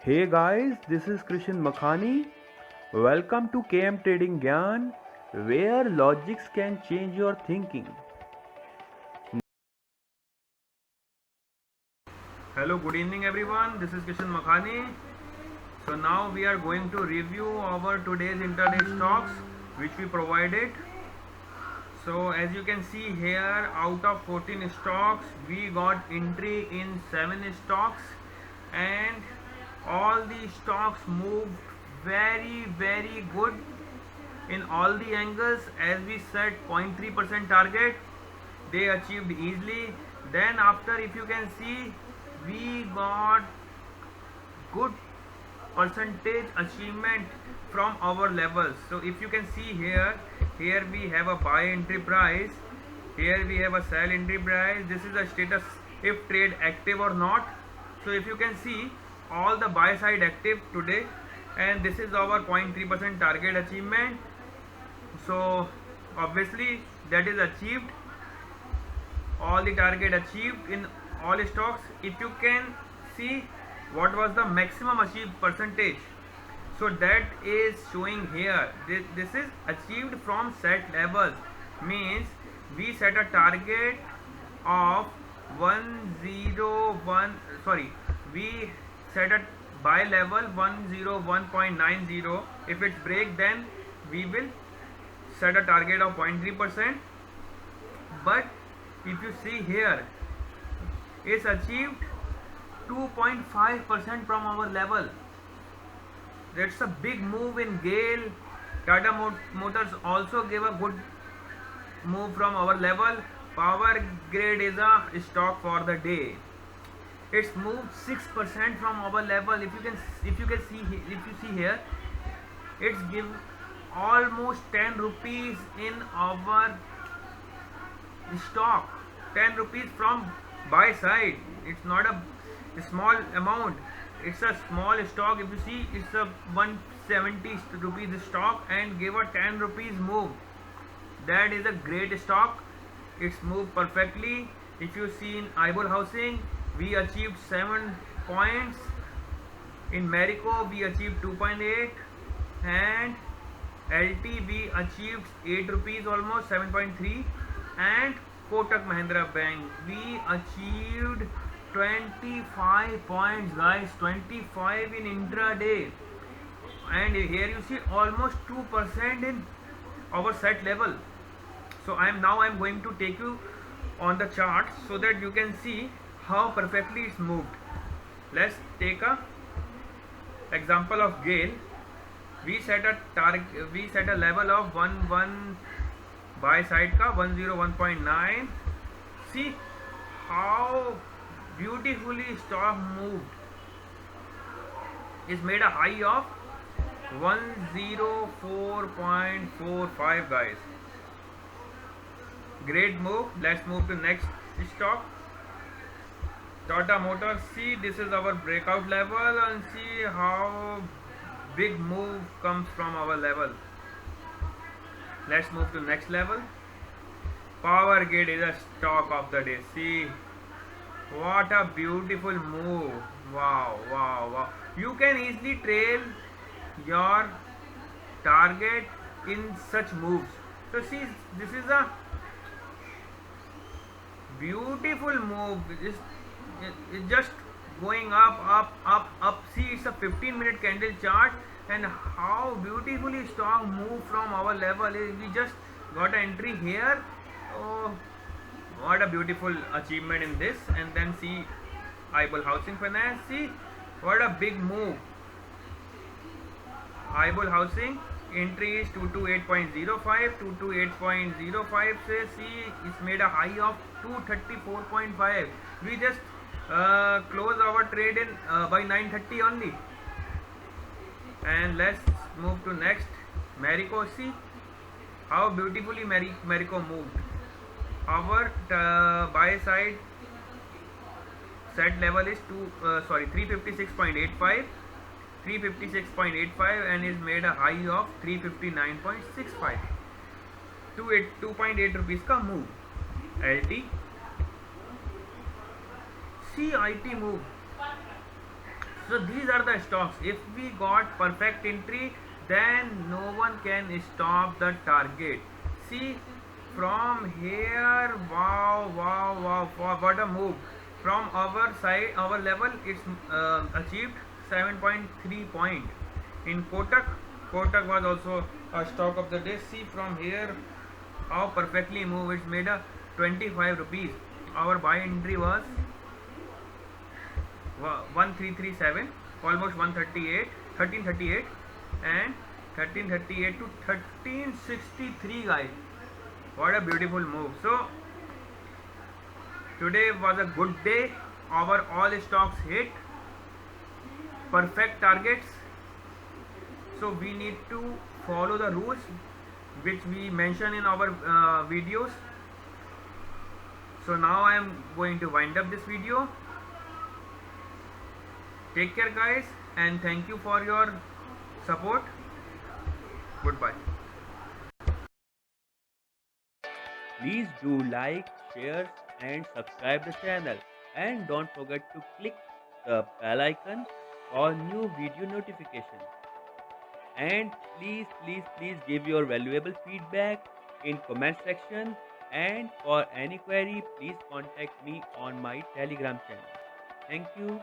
Hey guys, this is Krishan Makhani. Welcome to KM Trading Gyan, where logics can change your thinking. Hello, good evening everyone. This is Krishan Makhani. So now we are going to review our today's intraday stocks which we provided. So as you can see here, out of 14 stocks, we got entry in 7 stocks, and all the stocks moved very good in all the angles. As we set 0.3% target, they achieved easily. Then after, if you can see, we got good percentage achievement from our levels. So if you can see here we have a buy entry price, here we have a sell entry price. This is a status if trade active or not. So if you can see, all the buy side active today, and this is our 0.3% target achievement. So obviously that is achieved, all the target achieved in all stocks. If you can see what was the maximum achieved percentage, so that is showing here. This is achieved from set levels, means we set a target of 101, sorry, we set a buy level 101.90. if it's break, then we will set a target of 0.3%. but if you see here, it's achieved 2.5% from our level. That's a big move in GAIL. Tata Motors also gave a good move from our level. Power Grid is a stock for the day. It's moved 6% from our level. If you see here, it's give almost 10 rupees in our stock. 10 rupees from buy side. It's not a small amount. It's a small stock. If you see, it's a 170 rupees stock and give a 10 rupees move. That is a great stock. It's moved perfectly. If you see in Aibol Housing, we achieved 7 points. In Marico, we achieved 2.8, and LT we achieved 8 rupees, almost 7.3, and Kotak Mahindra Bank we achieved 25 points, guys. 25 in intraday, and here you see almost 2% in our set level. So I'm going to take you on the charts so that you can see how perfectly it's moved. Let's take a example of GAIL. We set a level of 1 buy side ka 101.9. see how beautifully stock moved. It's made a high of 104.45, guys. Great move. Let's move to next stock, Tata Motors. See, this is our breakout level, and see how big move comes from our level. Let's move to next level. Power Grid is a stock of the day. See what a beautiful move. Wow. You can easily trail your target in such moves. So see, this is a beautiful move. It's just going up. See, it's a 15-minute candle chart, and how beautifully stock move from our level. We just got an entry here. Oh, what a beautiful achievement in this. And then see Aibol Housing Finance. See what a big move. Aibol Housing entry is 228.05. 228.05 से see it's made a high of 234.5. we just close our trade in by 9:30 only. And let's move to next, Marico. See how beautifully Marico moved. Our buy side set level is 356.85, and is made a high of 359.65. 2.8 rupees ka move. LT, see IT move. So these are the stocks. If we got perfect entry, then no one can stop the target. See, from here, wow, wow, wow, wow, what a move. From our side, our level, it's achieved 7.3 point. In Kotak was also a stock of the day. See from here how perfectly moved. It's made a 25 rupees. Our buy entry was 1337, almost 138, 1338, and 1338 to 1363, guys. What a beautiful move. So today was a good day. Our all stocks hit perfect targets. So we need to follow the rules which we mention in our videos. So now I am going to wind up this video. Take care, guys, and thank you for your support. Goodbye. Please do like, share and subscribe the channel, and don't forget to click the bell icon for new video notifications. And please give your valuable feedback in comment section, and for any query please contact me on my Telegram channel. Thank you.